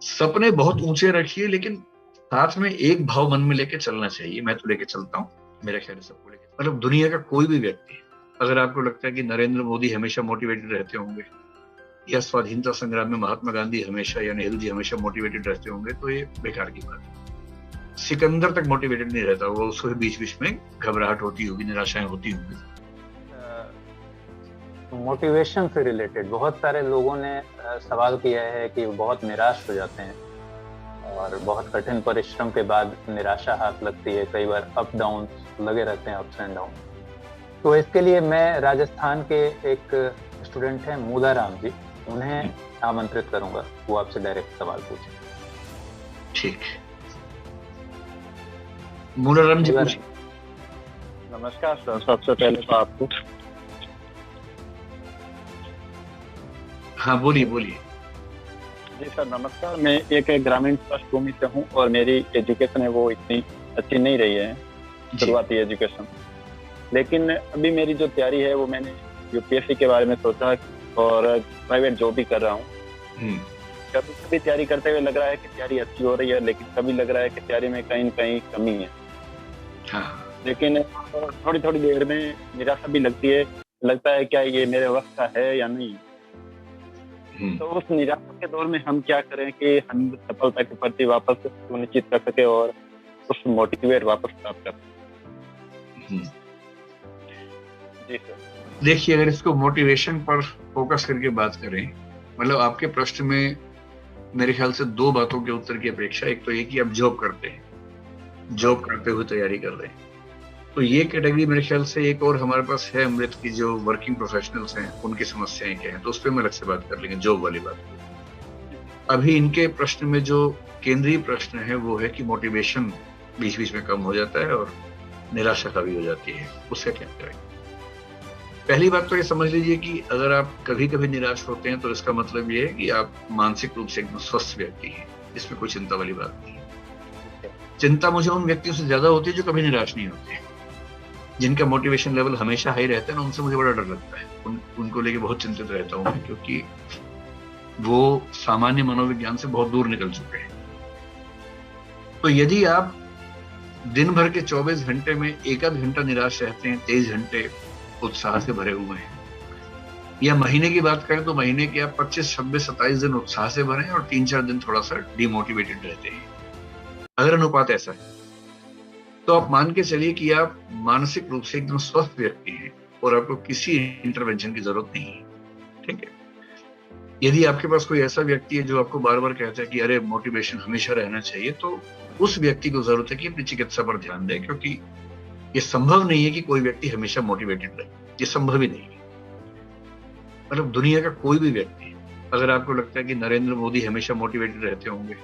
सपने बहुत ऊंचे रखिए, लेकिन साथ में एक भाव मन में लेके चलना चाहिए, मैं तो लेके चलता हूँ, मेरा ख्याल है सबको लेके। मतलब दुनिया का कोई भी व्यक्ति, अगर आपको लगता है कि नरेंद्र मोदी हमेशा मोटिवेटेड रहते होंगे, या स्वाधीनता संग्राम में महात्मा गांधी हमेशा या नेहरू जी हमेशा मोटिवेटेड रहते होंगे, तो ये बेकार की बात है। सिकंदर तक मोटिवेटेड नहीं रहता होगा, उसको बीच बीच में घबराहट होती होगी, निराशाएं होती होंगी। मोटिवेशन से रिलेटेड बहुत सारे लोगों ने सवाल किया है कि वो बहुत निराश हो जाते हैं और बहुत कठिन परिश्रम के बाद निराशा हाथ लगती है, कई बार अप डाउन लगे रहते हैं, अप्स एंड डाउन। तो इसके लिए मैं राजस्थान के एक स्टूडेंट हैं मूलाराम जी, उन्हें आमंत्रित करूंगा, वो आपसे डायरेक्ट सवाल पूछें। ठीक, मूलाराम जी पूछिए। नमस्कार सर, सबसे पहले तो आपको। हाँ बोलिए बोलिए। जी सर नमस्कार, मैं एक ग्रामीण पृष्ठभूमि से हूँ और मेरी एजुकेशन है वो इतनी अच्छी नहीं रही है, शुरुआती एजुकेशन। लेकिन अभी मेरी जो तैयारी है वो मैंने यूपीएससी के बारे में सोचा और प्राइवेट जॉब भी कर रहा हूँ। कभी कभी तैयारी करते हुए लग रहा है कि तैयारी अच्छी हो रही है, लेकिन कभी लग रहा है कि तैयारी में कहीं न कहीं कमी है। लेकिन थोड़ी थोड़ी देर में निराशा भी लगती है, लगता है क्या ये मेरे वक्त का है या नहीं। तो उस निराशा के दौर में हम क्या करें कि हम सफलता के प्रति वापस सुनिश्चित कर सके और उस मोटिवेट वापस प्राप्त कर सके। जी सर। देखिए, अगर इसको मोटिवेशन पर फोकस करके बात करें, मतलब आपके प्रश्न में मेरे ख्याल से दो बातों के उत्तर की अपेक्षा, एक तो ये कि आप जॉब करते हैं, जॉब करते हुए तैयारी कर रहे हैं, तो ये कैटेगरी मेरे ख्याल से एक और हमारे पास है अमृत की, जो वर्किंग प्रोफेशनल्स हैं उनकी समस्याएं क्या हैं, तो उस पर मैं अलग से बात कर लेंगे, जॉब वाली बात। अभी इनके प्रश्न में जो केंद्रीय प्रश्न है वो है कि मोटिवेशन बीच बीच में कम हो जाता है और निराशा का भी हो जाती है, उसका क्या करें। पहली बात तो ये समझ लीजिए कि अगर आप कभी कभी निराश होते हैं तो इसका मतलब ये है कि आप मानसिक रूप से एकदम स्वस्थ व्यक्ति हैं, इसमें कोई चिंता वाली बात नहीं है। चिंता मुझे उन व्यक्तियों से ज्यादा होती है जो कभी निराश नहीं होते, जिनका मोटिवेशन लेवल हमेशा हाई रहता है ना, उनसे मुझे बड़ा डर लगता है, उनको लेके बहुत चिंतित रहता हूँ मैं, क्योंकि वो सामान्य मनोविज्ञान से बहुत दूर निकल चुके हैं। तो यदि आप दिन भर के 24 घंटे में एक आध घंटा निराश रहते हैं, 23 घंटे उत्साह से भरे हुए हैं, या महीने की बात करें तो महीने के आप 25, 26, 27 दिन उत्साह से भरे हैं और 3-4 दिन थोड़ा सा डिमोटिवेटेड रहते हैं, अगर अनुपात ऐसा है तो आप मान के चलिए कि आप मानसिक रूप से एकदम स्वस्थ व्यक्ति हैं और आपको किसी इंटरवेंशन की जरूरत नहीं है। ठीक है। यदि आपके पास कोई ऐसा व्यक्ति है जो आपको बार बार कहता है कि अरे मोटिवेशन हमेशा रहना चाहिए, तो उस व्यक्ति को जरूरत है कि अपनी चिकित्सा पर ध्यान दें, क्योंकि ये संभव नहीं है कि कोई व्यक्ति हमेशा मोटिवेटेड रहे, ये संभव ही नहीं है। मतलब दुनिया का कोई भी व्यक्ति, अगर आपको लगता है कि नरेंद्र मोदी हमेशा मोटिवेटेड रहते होंगे,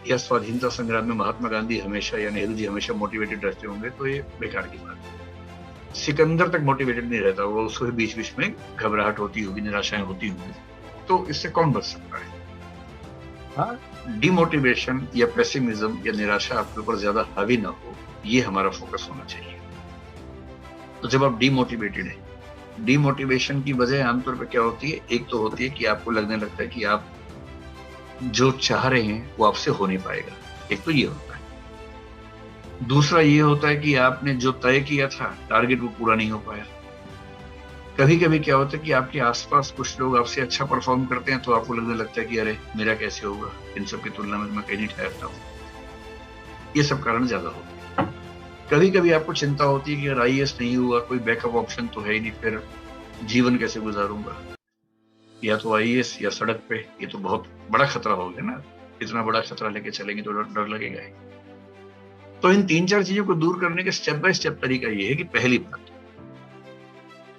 या स्वाधीनता संग्राम में महात्मा गांधी हमेशा या नेहरू जी हमेशा मोटिवेटेड रहते होंगे, तो ये बेकार की बात है। सिकंदर तक मोटिवेटेड नहीं रहता होगा, उसको बीच बीच में घबराहट होती होगी, निराशाएं होती होंगी, तो इससे कौन बच सकता है। हाँ, डिमोटिवेशन या पेसिमिज्म या निराशा आपके ऊपर ज्यादा हावी ना हो, ये हमारा फोकस होना चाहिए। तो जब आप डिमोटिवेटेड है, डिमोटिवेशन की वजह आमतौर पर क्या होती है, एक तो होती है कि आपको लगने लगता है कि आप जो चाह रहे हैं वो आपसे हो नहीं पाएगा, एक तो ये होता है। दूसरा ये होता है कि आपने जो तय किया था टारगेट वो पूरा नहीं हो पाया। कभी कभी क्या होता है कि आपके आसपास कुछ लोग आपसे अच्छा परफॉर्म करते हैं तो आपको लगने लगता है कि अरे मेरा कैसे होगा, इन सब की तुलना में मैं कहीं नहीं ठहरता हूँ। ये सब कारण ज्यादा होते हैं। कभी कभी आपको चिंता होती है कि अगर आईएएस नहीं हुआ, कोई बैकअप ऑप्शन तो है ही नहीं, फिर जीवन कैसे गुजारूंगा, या तो आईएएस या सड़क पे, ये तो बहुत बड़ा खतरा हो गया ना, इतना बड़ा खतरा लेके चलेंगे तो डर लगेगा ही। तो इन 3-4 चीजों को दूर करने का स्टेप बाय स्टेप तरीका ये है कि पहली बात,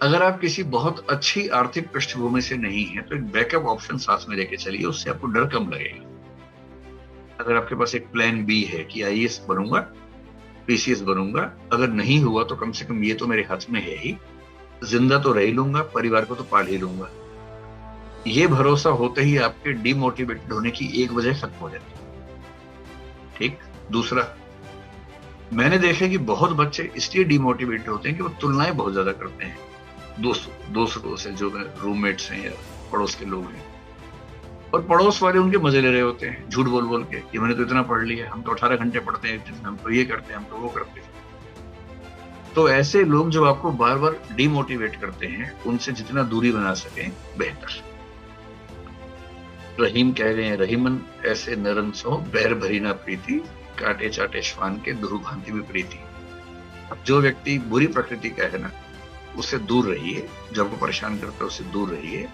अगर आप किसी बहुत अच्छी आर्थिक पृष्ठभूमि से नहीं है तो एक बैकअप ऑप्शन साथ में लेके चलिए, उससे आपको डर कम लगेगा। अगर आपके पास एक प्लान बी है कि आईएएस बनूंगा, पीसीएस बनूंगा, अगर नहीं हुआ तो कम से कम ये तो मेरे हाथ में है ही, जिंदा तो रह ही लूंगा, परिवार को तो पाल ही लूंगा। ये भरोसा होते ही आपके डिमोटिवेटेड होने की एक वजह खत्म हो जाती है। ठीक। दूसरा, मैंने देखा कि बहुत बच्चे इसलिए डिमोटिवेटेड होते हैं कि वो तुलनाएं बहुत ज्यादा करते हैं दोस्तों से, जो रूममेट्स हैं या पड़ोस के लोग हैं, और पड़ोस वाले उनके मजे ले रहे होते हैं झूठ बोल बोल के कि मैंने तो इतना पढ़ लिया, हम तो 18 घंटे पढ़ते हैं एक दिन में, हम तो ये करते हैं, हम तो वो करते हैं। तो ऐसे लोग जो आपको बार बार डिमोटिवेट करते हैं, उनसे जितना दूरी बना सके बेहतर। रहीम कह रहे हैं, रहीमन ऐसे नरम सो बैर भरी ना प्रीति, काटे चाटे श्वान के दुरु भांति भी प्रीति। अब जो व्यक्ति बुरी प्रकृति का है ना, उससे दूर रहिए, जो आपको परेशान करता है उससे दूर रहिए।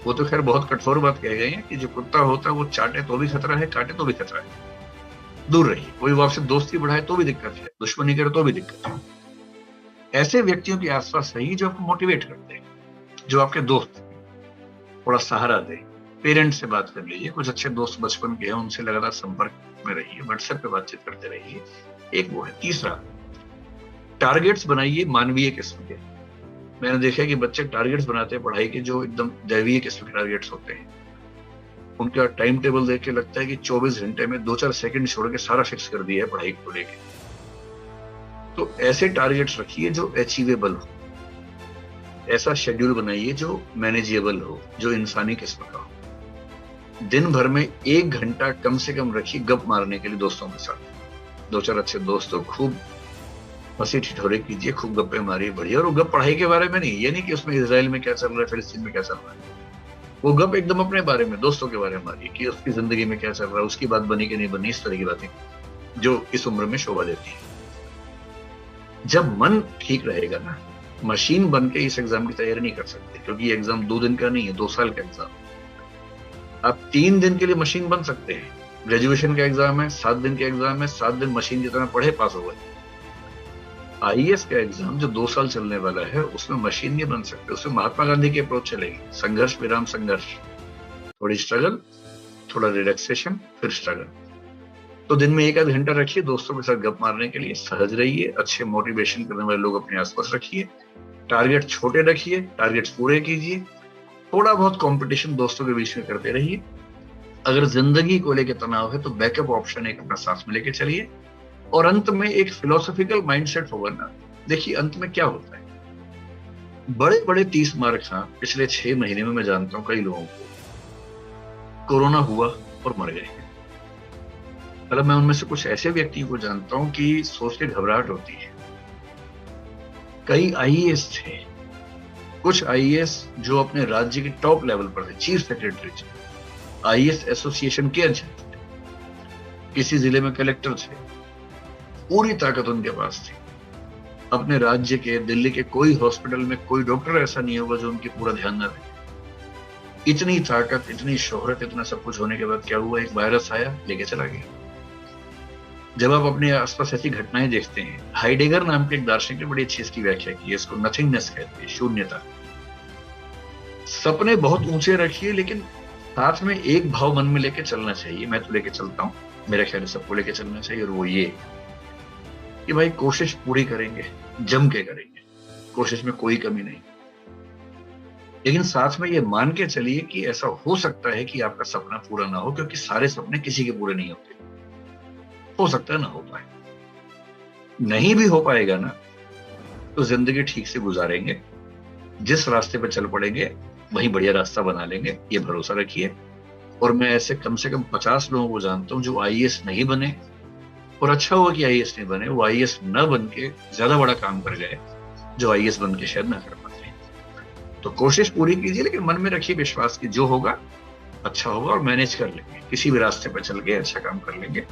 वो तो खैर बहुत कठोर बात कह गए हैं कि जो कुत्ता होता है वो चाटे तो भी खतरा है, काटे तो भी खतरा है, दूर रहिए। कोई वो आपसे दोस्ती बढ़ाए तो भी दिक्कत है, दुश्मनी करे तो भी दिक्कत है। ऐसे व्यक्तियों के आसपास रहिए जो आपको मोटिवेट करते हैं, जो आपके दोस्त थोड़ा सहारा दे। पेरेंट्स से बात कर लीजिए, कुछ अच्छे दोस्त बचपन के हैं, उनसे लगातार संपर्क में रहिए, व्हाट्सएप पे बातचीत करते रहिए। एक वो है। तीसरा, टारगेट्स बनाइए मानवीय किस्म के। मैंने देखा है कि बच्चे टारगेट्स बनाते हैं पढ़ाई के जो एकदम दैवीय किस्म के टारगेट्स होते हैं। उनका टाइम टेबल देख के लगता है कि 24 घंटे में 2-4 सेकंड छोड़ के सारा फिक्स कर दिया है पढ़ाई को लेके। तो ऐसे टारगेट्स रखिए जो अचीवेबल हो, ऐसा शेड्यूल बनाइए जो मैनेजेबल हो, जो इंसानी किस्म का हो। दिन भर में 1 घंटा कम से कम रखिए गप मारने के लिए दोस्तों के साथ। 2-4 अच्छे दोस्तों, खूब हंसी ठिठोरे कीजिए, खूब गप्पे मारिए, बढ़िया। और वो गप पढ़ाई के बारे में नहीं, ये नहीं कि उसमें इजराइल में क्या चल रहा है, फिलिस्तीन में क्या चल रहा है। वो गप एकदम अपने बारे में, दोस्तों के बारे में मारिए कि उसकी जिंदगी में क्या चल रहा है, उसकी बात बनी कि नहीं बनी, इस तरह की बातें जो इस उम्र में शोभा देती है। जब मन ठीक रहेगा ना, मशीन बन के इस एग्जाम की तैयारी नहीं कर सकते, क्योंकि ये एग्जाम 2 दिन का नहीं है, 2 साल का एग्जाम। आप 3 दिन के लिए मशीन बन सकते हैं। ग्रेजुएशन का एग्जाम है, 7 दिन का एग्जाम है, 7 दिन मशीन जितना पढ़े पास हो गए। आईएएस का एग्जाम जो 2 साल चलने वाला है, उसमें मशीन नहीं बन सकते। उसमें महात्मा गांधी की अप्रोच चलेगी, संघर्ष विराम संघर्ष, थोड़ी स्ट्रगल, थोड़ा रिलैक्सेशन, फिर स्ट्रगल। तो दिन में 1-8 घंटा रखिए दोस्तों के साथ गप मारने के लिए, सहज रहिए, अच्छे मोटिवेशन करने वाले लोग अपने आसपास रखिए, टारगेट छोटे रखिए, टारगेट्स पूरे कीजिए, थोड़ा बहुत कंपटीशन दोस्तों के बीच में करते रहिए। अगर जिंदगी को लेकर तनाव है तो बैकअप ऑप्शन एक अपना साथ में लेके चलिए। और अंत में एक फिलोसॉफिकल माइंडसेट होगा ना। देखिए अंत में क्या होता है, बड़े बड़े 30 मार्क्स, हाँ पिछले 6 महीने में मैं जानता हूं कई लोगों को कोरोना हुआ और मर गए। मतलब मैं उनमें से कुछ ऐसे व्यक्तियों को जानता हूं कि सोच के घबराहट होती है। कई आईएएस थे, कुछ आईएएस जो अपने राज्य के टॉप लेवल पर थे, चीफ सेक्रेटरी थे, आईएएस एसोसिएशन के अध्यक्ष थे, किसी जिले में कलेक्टर थे, पूरी ताकत उनके पास थी। अपने राज्य के, दिल्ली के कोई हॉस्पिटल में कोई डॉक्टर ऐसा नहीं होगा जो उनकी पूरा ध्यान न रखे। इतनी ताकत, इतनी शोहरत, इतना सब कुछ होने के बाद क्या हुआ, एक वायरस आया, लेके चला गया। जब आप अपने आसपास ऐसी घटनाएं देखते हैं, हाइडेगर नाम के एक दार्शनिक ने बड़ी अच्छी इसकी व्याख्या की है, इसको नथिंगनेस कहते हैं, शून्यता। सपने बहुत ऊंचे रखिए, लेकिन साथ में एक भाव मन में लेके चलना चाहिए। मैं तो लेके चलता हूं, मेरे ख्याल से सबको लेके चलना चाहिए, और वो ये कि भाई कोशिश पूरी करेंगे, जम के करेंगे, कोशिश में कोई कमी नहीं। लेकिन साथ में ये मान के चलिए कि ऐसा हो सकता है कि आपका सपना पूरा ना हो, क्योंकि सारे सपने किसी के पूरे नहीं होते। हो सकता है ना हो पाए, नहीं भी हो पाएगा ना तो जिंदगी ठीक से गुजारेंगे, जिस रास्ते पर चल पड़ेंगे वही बढ़िया रास्ता बना लेंगे, ये भरोसा रखिए। और मैं ऐसे कम से कम 50 लोगों को जानता हूं जो आईएएस नहीं बने, और अच्छा हुआ कि आईएएस नहीं बने, वो आईएएस न बन के ज्यादा बड़ा काम कर गए जो आईएएस बन के शायद ना कर पाते। तो कोशिश पूरी कीजिए, लेकिन मन में रखिए विश्वास कि जो होगा अच्छा होगा और मैनेज कर लेंगे, किसी भी रास्ते पर चल के अच्छा काम कर लेंगे।